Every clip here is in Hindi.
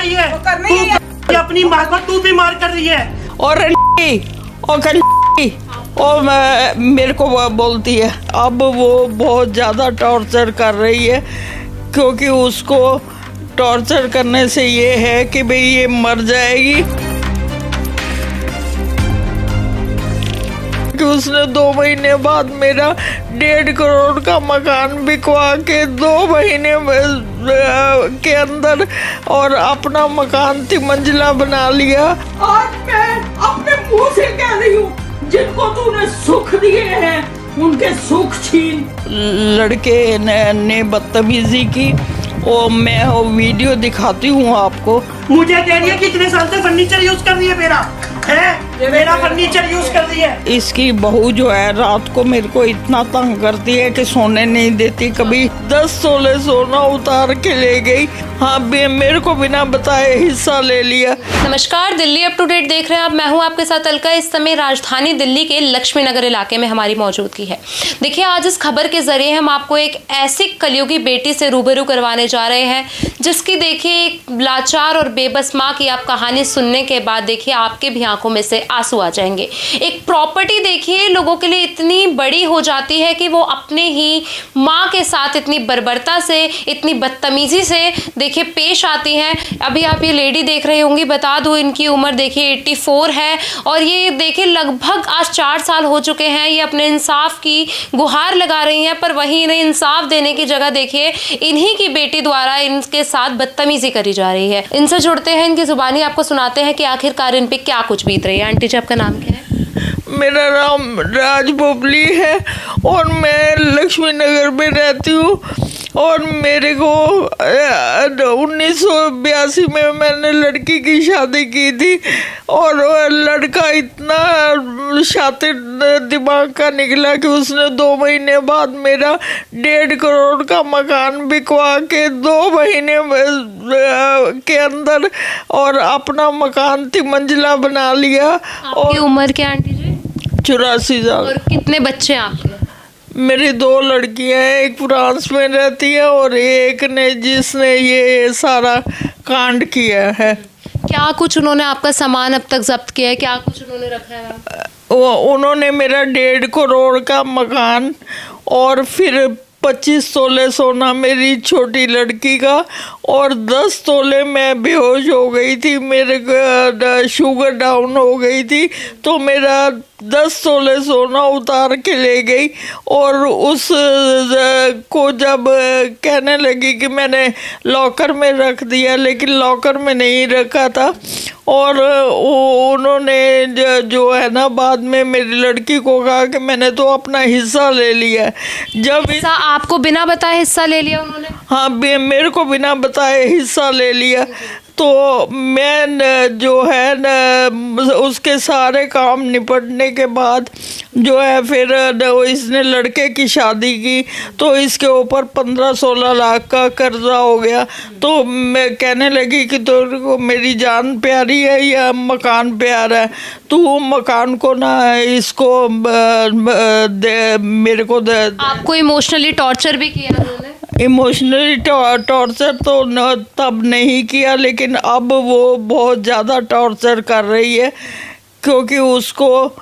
आई है, तू अपनी माँ को तू बीमार कर रही है। और मेरे को बोलती है। अब वो बहुत ज़्यादा टॉर्चर कर रही है, क्योंकि उसको टॉर्चर करने से ये है कि भाई ये मर जाएगी। कि उसने 2 महीने बाद मेरा 1.5 करोड़ का मकान बिकवा के 2 महीने के अंदर और अपना मकान 3 मंजिला बना लिया। आज मैं अपने मुंह से कह रही हूँ, जिनको तूने सुख दिए हैं उनके सुख छीन। लड़के ने बदतमीजी की और मैं वो वीडियो दिखाती हूँ आपको। मुझे कह रही है कि इतने साल से फर्नीचर यूज कर रही है, मेरा फर्नीचर यूज कर रही है। इसकी बहू जो है रात को मेरे को इतना तंग करती है कि सोने नहीं देती। कभी 10 तोले सोना उतार के ले गई। हाँ, मेरे को बिना बताए हिस्सा ले लिया। नमस्कार, दिल्ली अप टू डेट देख रहे हैं आप। मैं हूं आपके साथ अलका। इस समय राजधानी दिल्ली के लक्ष्मी नगर इलाके में हमारी मौजूदगी है। देखिए, आज इस खबर के जरिए हम आपको एक ऐसी कलयुगी बेटी से रूबरू करवाने जा रहे हैं जिसकी देखिए एक लाचार और बेबस माँ की आप कहानी सुनने के बाद देखिए आपके भी आंखों में से आंसू आ जाएंगे। एक प्रॉपर्टी देखिए लोगों के लिए इतनी बड़ी हो जाती है कि वो अपने ही माँ के साथ इतनी बर्बरता से, इतनी बदतमीजी से देखिए पेश आती हैं। अभी आप ये लेडी देख रही होंगी, बता दूं इनकी उम्र देखिए 84 है और ये देखिए लगभग आज 4 साल हो चुके हैं ये अपने इंसाफ की गुहार लगा रही हैं, पर वहीं इन्हें इंसाफ देने की जगह देखिए इन्हीं की बेटी द्वारा इनके साथ बदतमीजी करी जा रही है। इनसे जुड़ते हैं, इनकी जुबानी आपको सुनाते हैं कि आखिरकार इन पे क्या कुछ बीत रही है। आंटी जी, आपका नाम क्या है? मेरा नाम राज बोबली है और मैं लक्ष्मी नगर में रहती हूँ। और मेरे को 1982 में मैंने लड़की की शादी की थी और लड़का इतना शातिर दिमाग का निकला कि उसने 2 महीने बाद मेरा 1.5 करोड़ का मकान बिकवा के 2 महीने के अंदर और अपना मकान 3 मंजिला बना लिया। आपकी उम्र क्या आंटी जी? 84 साल। और कितने बच्चे हैं आपके? मेरी 2 लड़कियां हैं, एक फ्रांस में रहती है और एक ने जिसने ये सारा कांड किया है। क्या कुछ उन्होंने आपका सामान अब तक जब्त किया है? क्या कुछ उन्होंने रखा है? उन्होंने मेरा 1.5 करोड़ का मकान और फिर 25 तोले सोना मेरी छोटी लड़की का और 10 तोले मैं बेहोश हो गई थी, मेरे शुगर डाउन हो गई थी तो मेरा 10 तोले सोना उतार के ले गई। और उस को जब कहने लगी कि मैंने लॉकर में रख दिया, लेकिन लॉकर में नहीं रखा था। और उन्होंने जो है ना बाद में मेरी लड़की को कहा कि मैंने तो अपना हिस्सा ले लिया। जब आपको बिना बताए हिस्सा ले लिया उन्होंने? हाँ, मेरे को बिना बताए हिस्सा ले लिया। तो मैं जो है न उसके सारे काम निपटने के बाद जो है फिर इसने लड़के की शादी की तो इसके ऊपर 15-16 लाख का कर्जा हो गया। तो मैं कहने लगी कि तो मेरी जान प्यारी है या मकान प्यारा है, तू मकान को ना इसको दे, मेरे को दे। आपको इमोशनली टॉर्चर भी किया उन्होंने? इमोशनली टॉर्चर तो तब नहीं किया, लेकिन अब वो बहुत ज़्यादा टॉर्चर कर रही है, क्योंकि उसको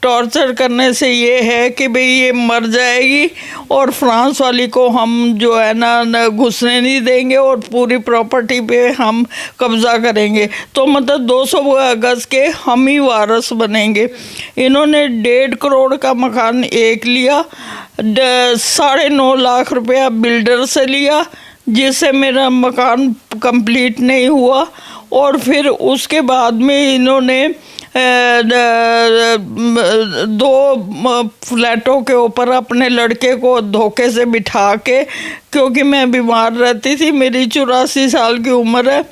टॉर्चर करने से ये है कि भाई ये मर जाएगी और फ्रांस वाली को हम जो है ना घुसने नहीं देंगे और पूरी प्रॉपर्टी पे हम कब्ज़ा करेंगे। तो मतलब 200 गज के हम ही वारस बनेंगे। इन्होंने 1.5 करोड़ का मकान एक लिया, 9.5 लाख रुपया बिल्डर से लिया जिससे मेरा मकान कंप्लीट नहीं हुआ। और फिर उसके बाद में इन्होंने 2 फ्लैटों के ऊपर अपने लड़के को धोखे से बिठा के, क्योंकि मैं बीमार रहती थी, मेरी 84 साल की उम्र है,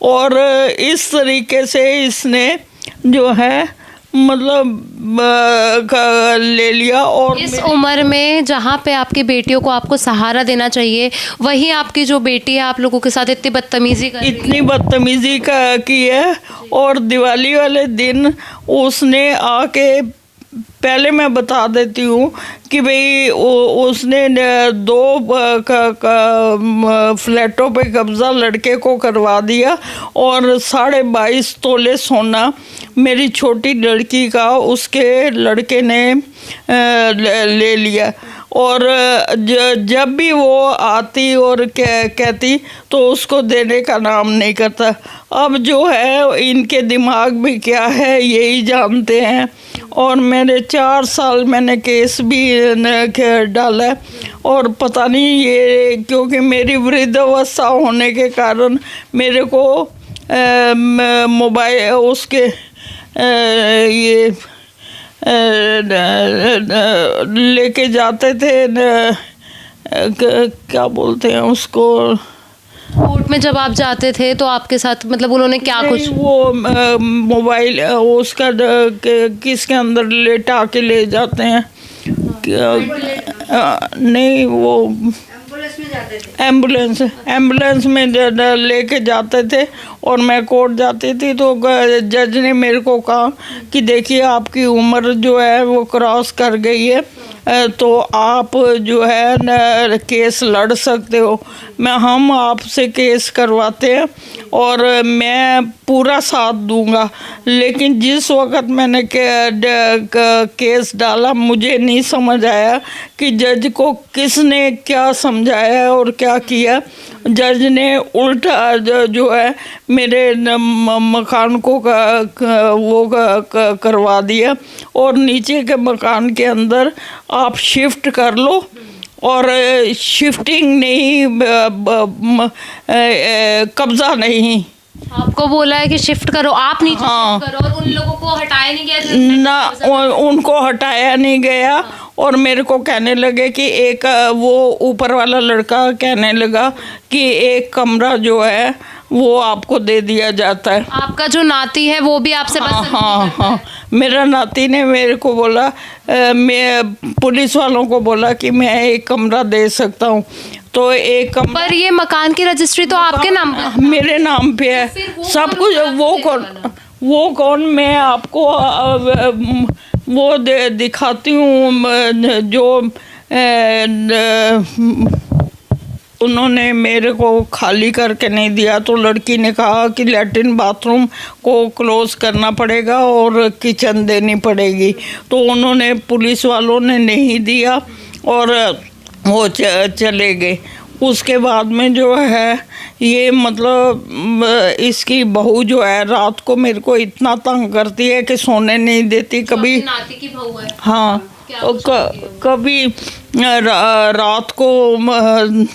और इस तरीके से इसने जो है मतलब ले लिया। और इस उम्र में जहाँ पे आपकी बेटियों को आपको सहारा देना चाहिए, वहीं आपकी जो बेटी है आप लोगों के साथ इतनी बदतमीजी की है। और दिवाली वाले दिन उसने आके पहले मैं बता देती हूँ कि भाई उसने 2 फ्लैटों पे कब्ज़ा लड़के को करवा दिया और 22.5 तोले सोना मेरी छोटी लड़की का उसके लड़के ने ले लिया। और जब भी वो आती और कहती तो उसको देने का नाम नहीं करता। अब जो है इनके दिमाग में क्या है यही जानते हैं। और मैंने 4 साल मैंने केस भी डाला है और पता नहीं ये क्योंकि मेरी वृद्धावस्था होने के कारण मेरे को मोबाइल उसके ये लेके जाते थे क्या बोलते हैं उसको, कोर्ट में जब आप जाते थे तो आपके साथ मतलब उन्होंने क्या कुछ वो मोबाइल उसका किसके अंदर लेटा के ले जाते हैं नहीं वो एम्बुलेंस में लेके जाते थे और मैं कोर्ट जाती थी तो जज ने मेरे को कहा कि देखिए आपकी उम्र जो है वो क्रॉस कर गई है तो आप जो है न केस लड़ सकते हो। हम आपसे केस करवाते हैं और मैं पूरा साथ दूंगा। लेकिन जिस वक्त मैंने केस डाला मुझे नहीं समझ आया कि जज को किसने क्या समझाया और क्या किया। जज ने उल्टा जो है मेरे मकान को वो करवा दिया और नीचे के मकान के अंदर आप शिफ्ट कर लो और शिफ्टिंग नहीं कब्जा नहीं। आपको बोला है कि शिफ्ट करो, आप नीचे शिफ्ट करो और उन लोगों को हटाया नहीं गया ना, उनको हटाया नहीं गया। और मेरे को कहने लगे कि एक वो ऊपर वाला लड़का कहने लगा कि एक कमरा जो है वो आपको दे दिया जाता है। आपका जो नाती है वो भी आपसे हाँ, मेरा नाती ने मेरे को बोला मैं पुलिस वालों को बोला कि मैं एक कमरा दे सकता हूँ तो एक कमरा। पर ये मकान की रजिस्ट्री तो आपके नाम पे, मेरे नाम पे है सब कुछ। वो कौन मैं आपको वो दिखाती हूँ जो उन्होंने मेरे को खाली करके नहीं दिया। तो लड़की ने कहा कि लैट्रिन बाथरूम को क्लोज़ करना पड़ेगा और किचन देनी पड़ेगी। तो उन्होंने पुलिस वालों ने नहीं दिया और वो चले गए। उसके बाद में जो है ये मतलब इसकी बहू जो है रात को मेरे को इतना तंग करती है कि सोने नहीं देती। कभी नाती की बहू है। हाँ कभी रात को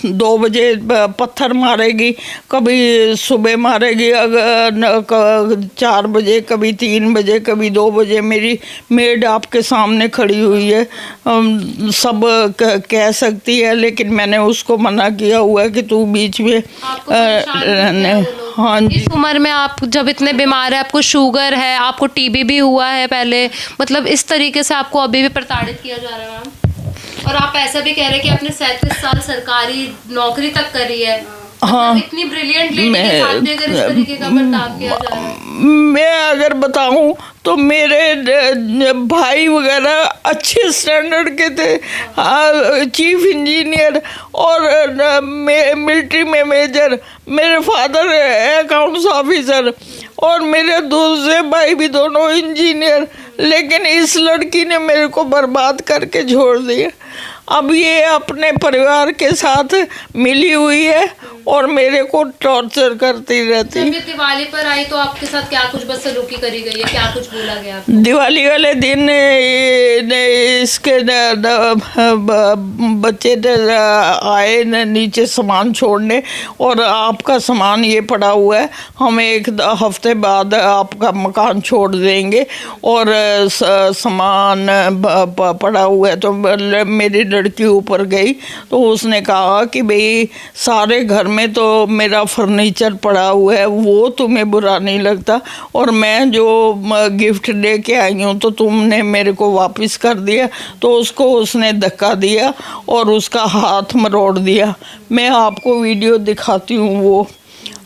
2 बजे पत्थर मारेगी, कभी सुबह मारेगी, अगर 4 बजे, कभी 3 बजे, कभी 2 बजे। मेरी मेड आपके सामने खड़ी हुई है, सब कह सकती है, लेकिन मैंने उसको मना किया हुआ है कि तू बीच में हाँ जी। इस उम्र में आप जब इतने बीमार है, आपको शुगर है, आपको टीबी भी हुआ है पहले, मतलब इस तरीके से आपको अभी भी प्रताड़ित किया जा रहा है मैम। और आप ऐसा भी कह रहे हैं कि आपने 37 साल सरकारी नौकरी तक करी है। हाँ, इतनी ब्रिलियंट लेडी के साथ भी अगर इस तरीके का बर्ताव किया जा रहा है। मैं अगर बताऊं तो मेरे भाई वगैरह अच्छे स्टैंडर्ड के थे, चीफ इंजीनियर और मिलिट्री में मेजर, मेरे फादर अकाउंट्स ऑफिसर और मेरे दूसरे भाई भी दोनों इंजीनियर। लेकिन इस लड़की ने मेरे को बर्बाद करके छोड़ दिया। अब ये अपने परिवार के साथ मिली हुई है और मेरे को टॉर्चर करती रहती। जब ये दिवाली पर आई तो आपके साथ क्या कुछ बदसलूकी करी गई है, क्या कुछ बोला गया? दिवाली वाले दिन इसके बच्चे आए नीचे सामान छोड़ने और आपका सामान ये पड़ा हुआ है, हम 1 हफ्ते बाद आपका मकान छोड़ देंगे और सामान पड़ा हुआ है। तो मेरी लड़की ऊपर गई तो उसने कहा कि भाई सारे घर में तो मेरा फर्नीचर पड़ा हुआ है, वो तुम्हें बुरा नहीं लगता और मैं जो गिफ्ट लेके आई हूँ तो तुमने मेरे को वापस कर दिया। तो उसको उसने धक्का दिया और उसका हाथ मरोड़ दिया। मैं आपको वीडियो दिखाती हूँ वो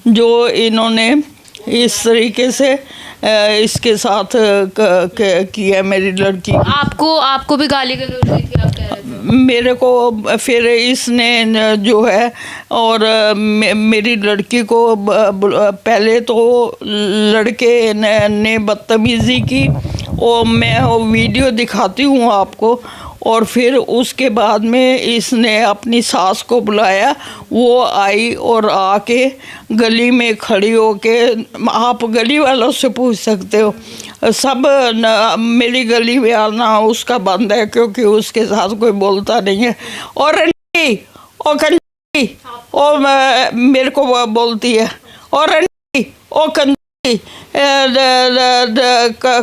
जो इन्होंने इस तरीके से इसके साथ किया मेरी लड़की। आपको भी गाली गलौज हुई थी, आप कह रहे थे? मेरे को फिर इसने जो है और मेरी लड़की को पहले तो लड़के ने बदतमीज़ी की और मैं वो वीडियो दिखाती हूँ आपको, और फिर उसके बाद में इसने अपनी सास को बुलाया, वो आई और आके गली में खड़ी होके, आप गली वालों से पूछ सकते हो, सब मेरी गली में आना उसका बंद है क्योंकि उसके साथ कोई बोलता नहीं है। और रंडी और कंडी और मेरे को बोलती है, और रंडी और कंदी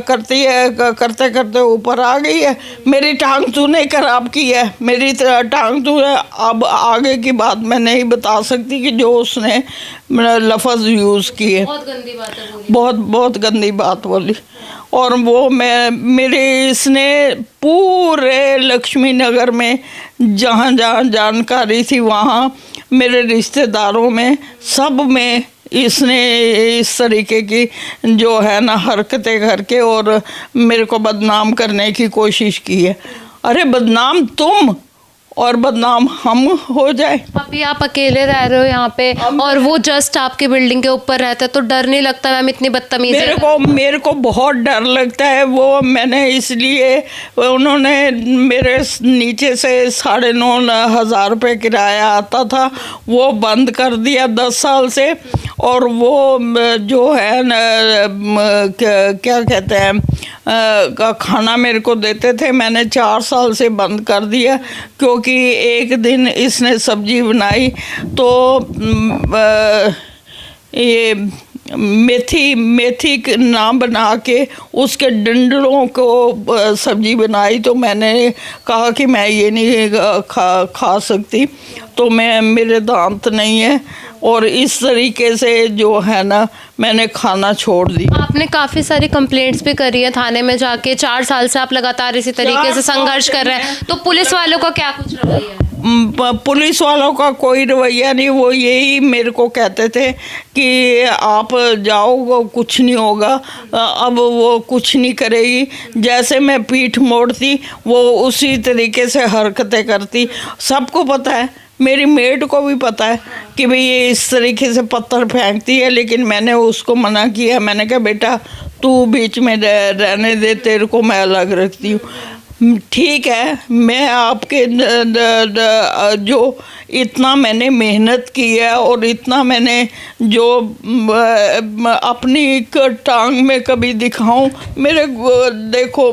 करती है, करते करते ऊपर आ गई है। मेरी टांग तूने खराब की है, मेरी टांग तूने। अब आगे की बात मैं नहीं बता सकती कि जो उसने लफ्ज़ यूज़ किए, बहुत गंदी बातें बोली, बहुत गंदी बात बोली। और वो मेरे इसने पूरे लक्ष्मी नगर में जहाँ जहाँ जानकारी थी वहाँ मेरे रिश्तेदारों में सब में इसने इस तरीके की जो है ना हरकतें करके और मेरे को बदनाम करने की कोशिश की है। अरे बदनाम तुम और बदनाम हम हो जाए। अभी आप अकेले रह रहे हो यहाँ पे और वो जस्ट आपके बिल्डिंग के ऊपर रहता है, तो डर नहीं लगता मैम इतनी बदतमीजी? मेरे को बहुत डर लगता है। वो मैंने इसलिए, उन्होंने मेरे नीचे से 9,500 रुपये किराया आता था वो बंद कर दिया 10 साल से। और वो जो है न क्या कहते हैं खाना मेरे को देते थे, मैंने 4 साल से बंद कर दिया क्योंकि एक दिन इसने सब्जी बनाई तो ये मेथी ना बना के उसके डंडलों को सब्जी बनाई, तो मैंने कहा कि मैं ये नहीं खा सकती, तो मेरे दांत नहीं है, और इस तरीके से जो है ना मैंने खाना छोड़ दी। आपने काफ़ी सारी कंप्लेंट्स भी करी है थाने में जाके, 4 साल से आप लगातार इसी तरीके से संघर्ष कर रहे हैं, तो पुलिस वालों का क्या कुछ रवैया है? पुलिस वालों का कोई रवैया नहीं, वो यही मेरे को कहते थे कि आप जाओ कुछ नहीं होगा। अब वो कुछ नहीं करेगी, जैसे मैं पीठ मोड़ती वो उसी तरीके से हरकतें करती। सबको पता है, मेरी मेड को भी पता है कि भाई ये इस तरीके से पत्थर फेंकती है, लेकिन मैंने उसको मना किया। मैंने कहा बेटा तू बीच में रहने दे, तेरे को मैं अलग रखती हूँ। ठीक है, मैं आपके जो इतना मैंने मेहनत की है और इतना मैंने जो अपनी टांग में कभी दिखाऊं, मेरे देखो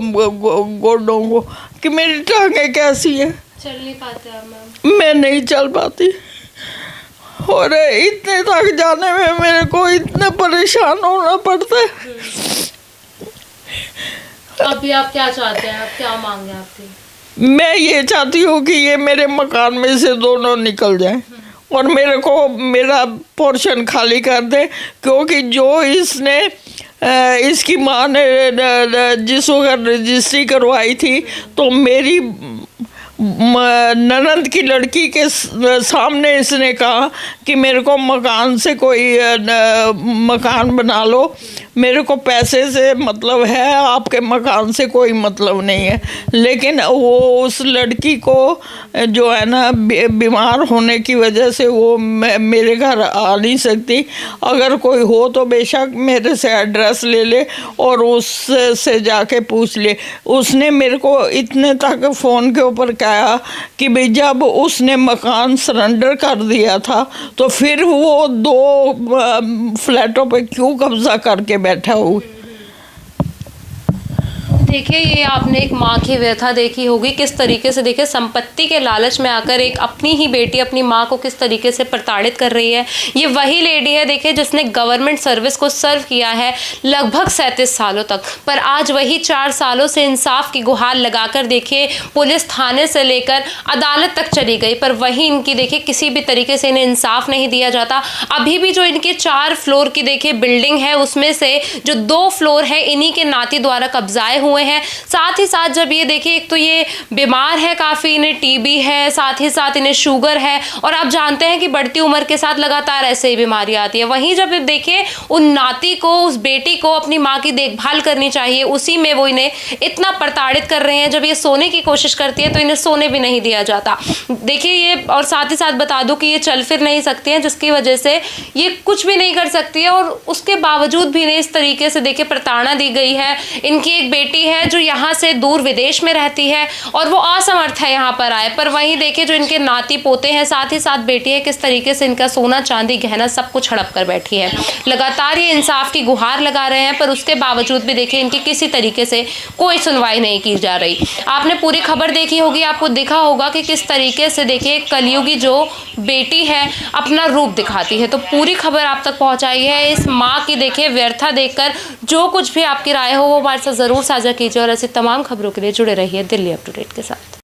गोडों को कि मेरी टांगें कैसी है। चल नहीं पाते आप मैम? मैं नहीं चल पाती, और इतने तक जाने में मेरे को इतना परेशान होना पड़ता है। अभी आप क्या चाहते हैं, आप क्या मांगे आपकी? मैं ये चाहती हूँ कि ये मेरे मकान में से दोनों निकल जाएं और मेरे को मेरा पोर्शन खाली कर दे, क्योंकि जो इसने इसकी माँ ने जिस वक्त रजिस्ट्री करवाई थी तो मेरी ननद की लड़की के सामने इसने कहा कि मेरे को मकान से कोई मकान बना लो, मेरे को पैसे से मतलब है, आपके मकान से कोई मतलब नहीं है। लेकिन वो उस लड़की को जो है ना बीमार होने की वजह से वो मेरे घर आ नहीं सकती। अगर कोई हो तो बेशक मेरे से एड्रेस ले ले और उससे जाके पूछ ले। उसने मेरे को इतने तक फ़ोन के ऊपर कहा कि भाई जब उसने मकान सरेंडर कर दिया था तो फिर वो 2 फ्लैटों पे क्यों कब्जा करके बैठा हुआ। देखिए, ये आपने एक माँ की व्यथा देखी होगी, किस तरीके से देखिए संपत्ति के लालच में आकर एक अपनी ही बेटी अपनी माँ को किस तरीके से प्रताड़ित कर रही है। ये वही लेडी है देखिए जिसने गवर्नमेंट सर्विस को सर्व किया है लगभग 37 सालों तक, पर आज वही 4 सालों से इंसाफ की गुहार लगाकर देखिए पुलिस थाने से लेकर अदालत तक चली गई, पर वही इनकी देखिए किसी भी तरीके से इन्हें इंसाफ नहीं दिया जाता। अभी भी जो इनके 4 फ्लोर की देखिए बिल्डिंग है उसमें से जो 2 फ्लोर है इन्हीं के नाती द्वारा कब्जाए हुए हुए हैं। साथ ही साथ जब ये देखिए, एक तो ये बीमार है काफ़ी, इन्हें टीबी है, साथ ही साथ इन्हें शुगर है, और आप जानते हैं कि बढ़ती उम्र के साथ लगातार ऐसे ही बीमारी आती है। वहीं जब देखिए उन नाती को, उस बेटी को अपनी माँ की देखभाल करनी चाहिए, उसी में वो इन्हें इतना प्रताड़ित कर रहे हैं। जब ये सोने की कोशिश करती है तो इन्हें सोने भी नहीं दिया जाता। देखिए ये, और साथ ही साथ बता दूं कि ये चल फिर नहीं सकती हैं, जिसकी वजह से ये कुछ भी नहीं कर सकती है, और उसके बावजूद भी इन्हें इस तरीके से देखिए प्रताड़ना दी गई है। इनकी एक बेटी है जो यहाँ से दूर विदेश में रहती है और वो असमर्थ है यहाँ पर आए, पर वहीं देखिए जो इनके नाती पोते हैं, साथ ही साथ बेटी है, किस तरीके से इनका सोना चांदी गहना सब कुछ हड़प कर बैठी है। लगातार ये इंसाफ की गुहार लगा रहे हैं, पर उसके बावजूद भी देखिए इनकी किसी तरीके से कोई सुनवाई नहीं की जा रही। आपने पूरी खबर देखी होगी, आपको दिखा होगा कि किस तरीके से देखिए कलयुगी जो बेटी है अपना रूप दिखाती है। तो पूरी खबर आप तक पहुंचाई है। इस माँ की देखिए व्यर्था देखकर जो कुछ भी आपकी राय हो वो हमारे साथ ज़रूर साझा कीजिए, और ऐसी तमाम खबरों के लिए जुड़े रहिए दिल्ली अप टू डेट के साथ।